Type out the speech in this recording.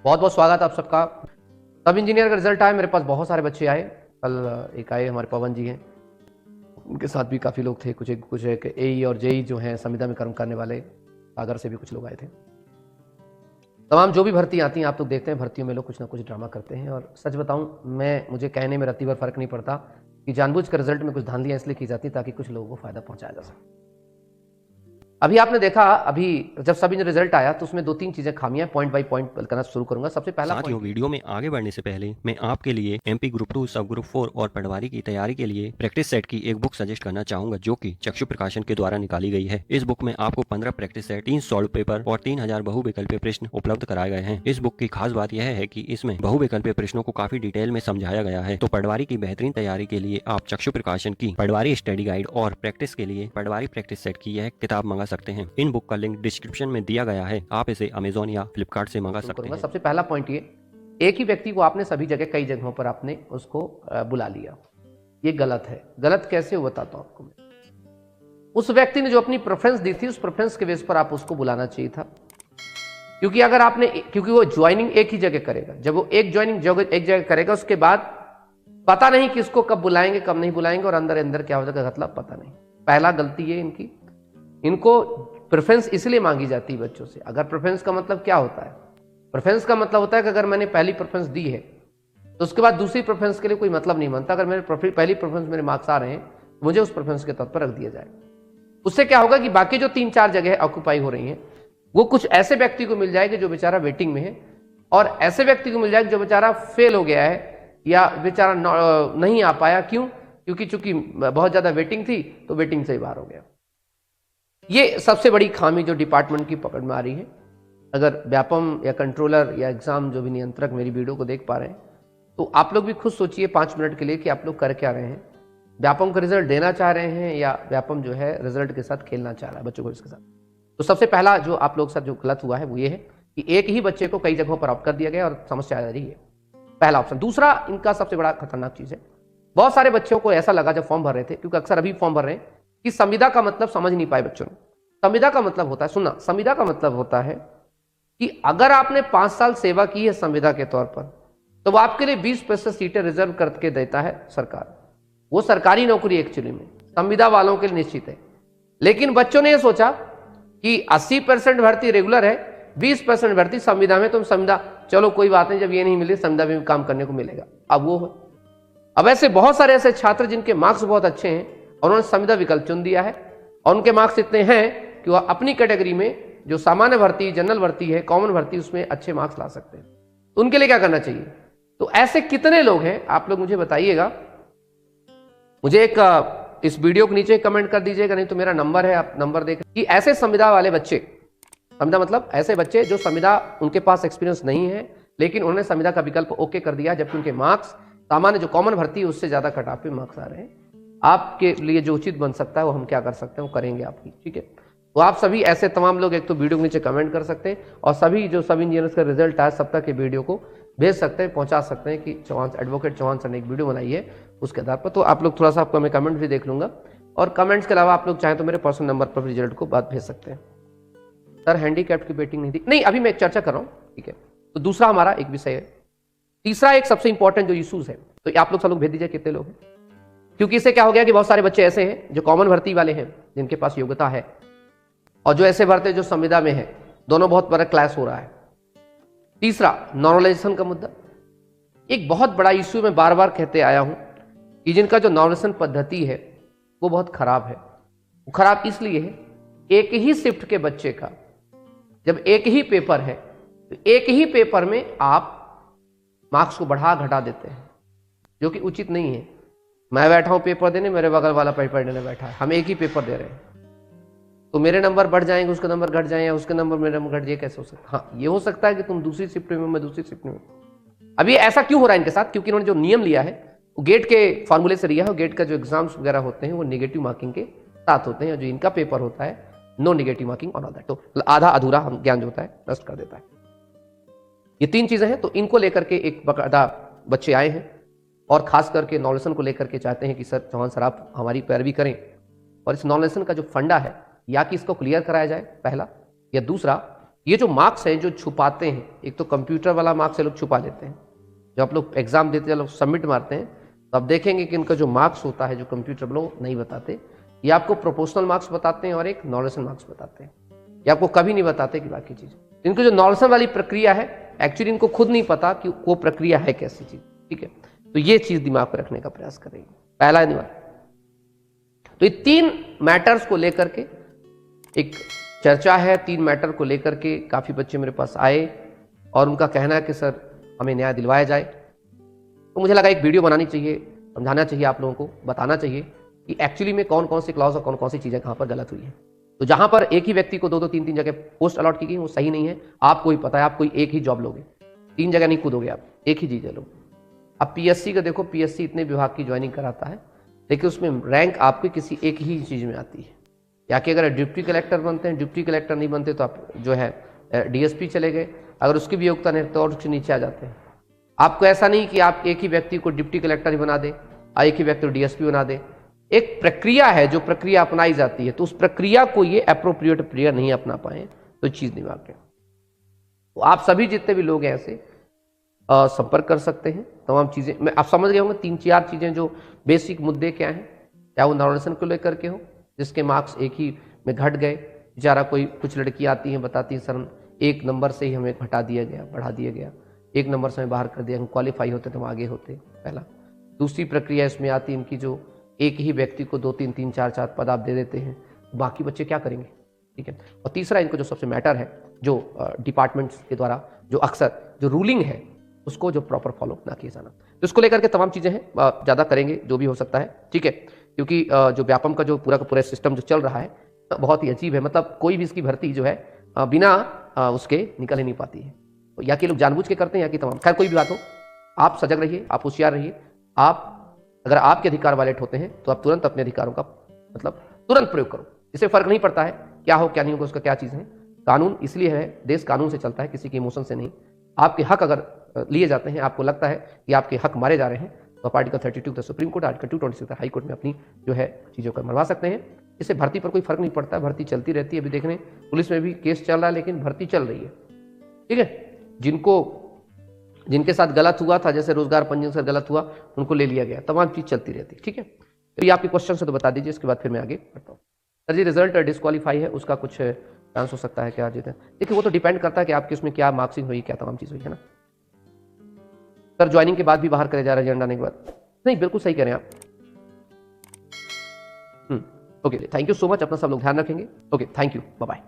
बहुत बहुत स्वागत आप सबका। सब इंजीनियर का रिजल्ट आया, मेरे पास बहुत सारे बच्चे आए। कल एक आए हमारे पवन जी हैं, उनके साथ भी काफ़ी लोग थे। कुछ एक एई और जेई जो हैं संविदा में कर्म करने वाले, सागर से भी कुछ लोग आए थे। तमाम जो भी भर्ती आती हैं, आप लोग देखते हैं भर्तियों में लोग कुछ ना कुछ ड्रामा करते हैं। और सच बताऊं, मुझे कहने में रत्ती भर फर्क नहीं पड़ता कि जानबूझ कर रिजल्ट में कुछ धांधलियां इसलिए की जाती ताकि कुछ लोगों को फायदा पहुंचाया जा सके। अभी आपने देखा, अभी जब सभी ने रिजल्ट आया तो उसमें 2-3 चीजें खामियां, पॉइंट बाय पॉइंट करना शुरू करूंगा। सबसे पहला साथियों, वीडियो में आगे बढ़ने से पहले मैं आपके लिए एमपी ग्रुप 2 सब ग्रुप 4 और पटवारी की तैयारी के लिए प्रैक्टिस सेट की एक बुक सजेस्ट करना चाहूंगा जो कि चक्षु प्रकाशन के द्वारा निकाली गई है। इस बुक में आपको 15 प्रैक्टिस सेट, 3 सॉल्व पेपर और 3000 बहुविकल्पीय प्रश्न उपलब्ध कराए गए हैं। इस बुक की खास बात यह है कि इसमें बहुविकल्पीय प्रश्नों को काफी डिटेल में समझाया गया है। तो पटवारी की बेहतरीन तैयारी के लिए आप चक्षु प्रकाशन की पटवारी स्टडी गाइड और प्रैक्टिस के लिए पटवारी प्रैक्टिस सेट की यह किताब मंगा सकते हैं। इन बुक का लिंक डिस्क्रिप्शन में दिया गया है, आप इसे अमेजोन या फ्लिपकार्ट से मंगा सकते हैं। सबसे पहला पॉइंट ये, एक ही व्यक्ति को आपने सभी जगह, कई जगहों पर आपने उसको बुला लिया। ये गलत है। गलत कैसे हो बताता हूं आपको मैं। उस व्यक्ति ने जो अपनी प्रेफरेंस दी थी, उस प्रेफरेंस के बेस पर आप उसको बुलाना चाहिए था। क्योंकि वो ज्वाइनिंग एक ही जगह करेगा। जब वो एक जगह करेगा, उसके बाद पता नहीं किसको कब बुलाएंगे कब नहीं बुलाएंगे, और अंदर अंदर क्या हो जाएगा मतलब पता नहीं। पहला गलती है इनकी। इनको प्रेफरेंस इसलिए मांगी जाती है बच्चों से। अगर प्रेफरेंस का मतलब क्या होता है? प्रेफरेंस का मतलब होता है कि अगर मैंने पहली प्रेफरेंस दी है तो उसके बाद दूसरी प्रेफरेंस के लिए कोई मतलब नहीं बनता। अगर मेरे पहली प्रेफरेंस मेरे मार्क्स आ रहे हैं तो मुझे उस प्रेफरेंस के तौर पर रख दिया जाए। उससे क्या होगा कि बाकी जो 3-4 जगह ऑक्यूपाई हो रही हैं वो कुछ ऐसे व्यक्ति को मिल जाएगी जो बेचारा वेटिंग में है, और ऐसे व्यक्ति को मिल जाएगा जो बेचारा फेल हो गया है या बेचारा नहीं आ पाया। क्यों? क्योंकि चूंकि बहुत ज्यादा वेटिंग थी तो वेटिंग से ही बाहर हो गया। ये सबसे बड़ी खामी जो डिपार्टमेंट की पकड़ में आ रही है। अगर व्यापम या कंट्रोलर या एग्जाम जो भी नियंत्रक मेरी वीडियो को देख पा रहे हैं तो आप लोग भी खुद सोचिए 5 मिनट के लिए कि आप लोग कर क्या रहे हैं। व्यापम का रिजल्ट देना चाह रहे हैं या व्यापम जो है रिजल्ट के साथ खेलना चाह रहा है बच्चों को इसके साथ। तो सबसे पहला जो आप लोग साथ जो गलत हुआ है वो ये है कि एक ही बच्चे को कई जगहों पर ऑप्ट कर दिया गया और समस्या आ रही है। पहला ऑप्शन। दूसरा, इनका सबसे बड़ा खतरनाक चीज है, बहुत सारे बच्चों को ऐसा लगा जब फॉर्म भर रहे थे, क्योंकि अक्सर अभी फॉर्म भर रहे हैं, कि संविदा का मतलब समझ नहीं पाए बच्चों ने। संविदा का मतलब होता है, सुनना, संविदा का मतलब होता है कि अगर आपने 5 साल सेवा की है संविदा के तौर पर तो वो आपके लिए 20% सीटें रिजर्व करके देता है सरकार। वो सरकारी नौकरी एक्चुअली में संविदा वालों के लिए निश्चित है। लेकिन बच्चों ने ये सोचा कि 80% भर्ती रेगुलर है, 20% भर्ती संविदा में, तुम संविदा चलो कोई बात नहीं, जब ये नहीं मिले संविदा में काम करने को मिलेगा। अब वो है। अब ऐसे बहुत सारे ऐसे छात्र जिनके मार्क्स बहुत अच्छे हैं और उन्होंने संविदा विकल्प चुन दिया है और उनके मार्क्स इतने हैं कि वह अपनी कैटेगरी में जो सामान्य भर्ती, जनरल भर्ती है, कॉमन भर्ती, उसमें अच्छे मार्क्स ला सकते हैं। तो उनके लिए क्या करना चाहिए? तो ऐसे कितने लोग हैं आप लोग मुझे बताइएगा। मुझे एक इस वीडियो के नीचे कमेंट कर दीजिएगा, नहीं तो मेरा नंबर है, आप नंबर देख कि ऐसे संविदा वाले बच्चे, संविदा मतलब ऐसे बच्चे जो संविदा उनके पास एक्सपीरियंस नहीं है लेकिन उन्होंने संविदा का विकल्प ओके कर दिया, जबकि उनके मार्क्स सामान्य जो कॉमन भर्ती है उससे ज्यादा कट ऑफ पे मार्क्स आ रहे हैं। आपके लिए जो उचित बन सकता है वो हम क्या कर सकते हैं वो करेंगे आपकी, ठीक है। तो आप सभी ऐसे तमाम लोग एक तो वीडियो के नीचे कमेंट कर सकते हैं और सभी जो सब इंजीनियर्स का रिजल्ट आया सब तक के वीडियो को भेज सकते हैं, पहुंचा सकते हैं कि चौहान एडवोकेट चौहान सर ने एक वीडियो बनाई है उसके आधार पर। तो आप लोग थोड़ा सा, आपको मैं कमेंट भी देख लूंगा और कमेंट्स के अलावा आप लोग चाहें तो मेरे पर्सनल नंबर पर रिजल्ट को बात भेज सकते हैं। सर हैंडीकैप्ड की बेटिंग नहीं थी, नहीं अभी मैं एक चर्चा कर रहा हूँ, ठीक है। तो दूसरा हमारा एक विषय है। तीसरा एक सबसे इंपॉर्टेंट जो इशूज है, तो आप लोग सब लोग भेज दीजिए कितने लोग हैं, क्योंकि इससे क्या हो गया कि बहुत सारे बच्चे ऐसे हैं जो कॉमन भर्ती वाले हैं जिनके पास योग्यता है और जो ऐसे भर्ती जो संविदा में है, दोनों बहुत बड़ा क्लैश हो रहा है। तीसरा, नॉर्मलाइजेशन का मुद्दा, एक बहुत बड़ा इश्यू मैं बार बार कहते आया हूं कि जिनका जो नॉर्मलाइजेशन पद्धति है वो बहुत खराब है। वो खराब इसलिए है, एक ही शिफ्ट के बच्चे का जब एक ही पेपर है तो एक ही पेपर में आप मार्क्स को बढ़ा घटा देते हैं, जो कि उचित नहीं है। मैं बैठा हूं पेपर देने, मेरे बगल वाला पेपर देने बैठा है, हम एक ही पेपर दे रहे हैं, तो मेरे नंबर बढ़ जाएंगे, उसके नंबर घट जाए, या उसके नंबर मेरे नंबर घट जाए, कैसे हो सकता है? हाँ, ये हो सकता है कि तुम दूसरी शिफ्ट में, मैं दूसरी शिफ्ट में। अब ये ऐसा क्यों हो रहा है इनके साथ? क्योंकि इन्होंने जो नियम लिया है वो गेट के फॉर्मूले से लिया है। गेट का जो एग्जाम्स वगैरह होते हैं वो नेगेटिव मार्किंग के साथ होते हैं, और जो इनका पेपर होता है नो नेगेटिव मार्किंग और ऑल दैट, तो आधा अधूरा हम ज्ञान जो होता है नष्ट कर देता है। ये 3 चीजें हैं, तो इनको लेकर के एक बकायदा बच्चे आए हैं और खास करके नॉलेसन को लेकर के चाहते हैं कि सर चौहान सर आप हमारी पैरवी करें, और इस नॉलेसन का जो फंडा है या कि इसको क्लियर कराया जाए पहला, या दूसरा ये जो मार्क्स हैं जो छुपाते हैं, एक तो कंप्यूटर वाला मार्क्स ये लोग छुपा लेते हैं। जब आप लोग एग्जाम देते हैं, लोग सबमिट मारते हैं, तो आप देखेंगे कि इनका जो मार्क्स होता है जो कंप्यूटर लोग नहीं बताते, ये आपको प्रोपोर्शनल मार्क्स बताते हैं और एक नॉलेसन मार्क्स बताते हैं। ये आपको कभी नहीं बताते कि बाकी चीज़। इनको जो नॉलेसन वाली प्रक्रिया है, एक्चुअली इनको खुद नहीं पता कि वो प्रक्रिया है कैसी चीज़, ठीक है। तो ये चीज़ दिमाग पर रखने का प्रयास करेंगे। पहला निवार, तो ये 3 मैटर्स को लेकर के एक चर्चा है। 3 मैटर को लेकर के काफ़ी बच्चे मेरे पास आए और उनका कहना है कि सर हमें न्याय दिलवाया जाए। तो मुझे लगा एक वीडियो बनानी चाहिए, समझाना चाहिए, आप लोगों को बताना चाहिए कि एक्चुअली में कौन कौन से क्लॉज और कौन कौन सी चीज़ें कहाँ पर गलत हुई है। तो जहाँ पर एक ही व्यक्ति को 2-2 3-3 जगह पोस्ट अलॉट की गई वो सही नहीं है। आपको ही पता है, आप कोई एक ही जॉब लोगे, 3 जगह नहीं कूदोगे, आप एक ही चीज़ लोगे। अब पीएससी का देखो, पीएससी इतने विभाग की ज्वाइनिंग कराता है, लेकिन उसमें रैंक आपके किसी एक ही चीज़ में आती है। या कि अगर डिप्टी कलेक्टर बनते हैं, डिप्टी कलेक्टर नहीं बनते तो आप जो है डीएसपी चले गए, अगर उसकी भी योग्यता नहीं तो और उसके नीचे आ जाते हैं। आपको ऐसा नहीं कि आप एक ही व्यक्ति को डिप्टी कलेक्टर ही बना दे, एक ही व्यक्ति को डीएसपी बना दे। एक प्रक्रिया है, जो प्रक्रिया अपनाई जाती है, तो उस प्रक्रिया को ये अप्रोप्रिएट प्रक्रिया नहीं अपना पाए तो चीज़ नहीं वाकई। तो आप सभी जितने भी लोग हैं ऐसे संपर्क कर सकते हैं। तमाम चीज़ें मैं आप समझ गए होंगे, 3-4 चीज़ें जो बेसिक मुद्दे क्या हैं, क्या वो नॉलेसन को लेकर के हो जिसके मार्क्स एक ही में घट गए। बेचारा कोई कुछ लड़की आती हैं, बताती हैं सर 1 नंबर से ही हमें घटा दिया गया, बढ़ा दिया गया, 1 नंबर से हमें बाहर कर दिया, हम क्वालिफाई होते तो हम आगे होते। पहला। दूसरी प्रक्रिया इसमें आती है इनकी, जो एक ही व्यक्ति को 2-3 3-4 पद आप दे देते हैं, बाकी बच्चे क्या करेंगे, ठीक है। और तीसरा इनको जो सबसे मैटर है, जो डिपार्टमेंट्स के द्वारा जो अक्सर जो रूलिंग है उसको जो प्रॉपर फॉलो ना किया जाना। तो इसको लेकर के तमाम चीज़ें हैं, ज़्यादा करेंगे जो भी हो सकता है, ठीक है। क्योंकि जो व्यापम का जो पूरा का पूरा सिस्टम जो चल रहा है बहुत ही अजीब है। मतलब कोई भी इसकी भर्ती जो है बिना उसके निकल ही नहीं पाती है। तो या कि लोग जानबूझ के करते हैं या कि तमाम, खैर कोई भी बात हो, आप सजग रहिए, आप होशियार रहिए। आप अगर आपके अधिकार वायलेट होते हैं तो आप तुरंत अपने अधिकारों का मतलब तुरंत प्रयोग करो। इससे फर्क नहीं पड़ता है क्या हो क्या नहीं होगा, उसका क्या चीज़ है। कानून इसलिए है, देश कानून से चलता है, किसी के इमोशन से नहीं। आपके हक अगर लिए जाते हैं, आपको लगता है कि आपके हक मारे जा रहे हैं, तो आप article 32 the supreme court, article 226 high court में अपनी जो है चीज़ों को मरवा सकते हैं। इससे भर्ती पर कोई फर्क नहीं पड़ता है, भर्ती चलती रहती है। अभी देख रहे हैं पुलिस में भी केस चल रहा है, लेकिन भर्ती चल रही है, ठीक है। जिनके साथ गलत हुआ था, जैसे रोजगार पंजीयन से गलत हुआ, उनको ले लिया गया, तमाम चीज़ चलती रहती है, ठीक है। तो ये आपके क्वेश्चन से तो बता दीजिए, इसके बाद फिर मैं आगे बढ़ता हूँ। सर जी रिजल्ट डिस्क्वालीफाई है, उसका कुछ चांस हो सकता है क्या जीते? देखिए वो तो डिपेंड करता है कि आपकी उसमें क्या मार्क्सिंग हुई, क्या तमाम चीज़ हुई है ना। सर ज्वाइनिंग के बाद भी बाहर करे जा रहे हैं, रिजल्ट आने के बाद? नहीं, बिल्कुल सही कह रहे हैं आप। Okay, thank you so much, अपना सब लोग ध्यान रखेंगे। Okay, thank you, bye bye.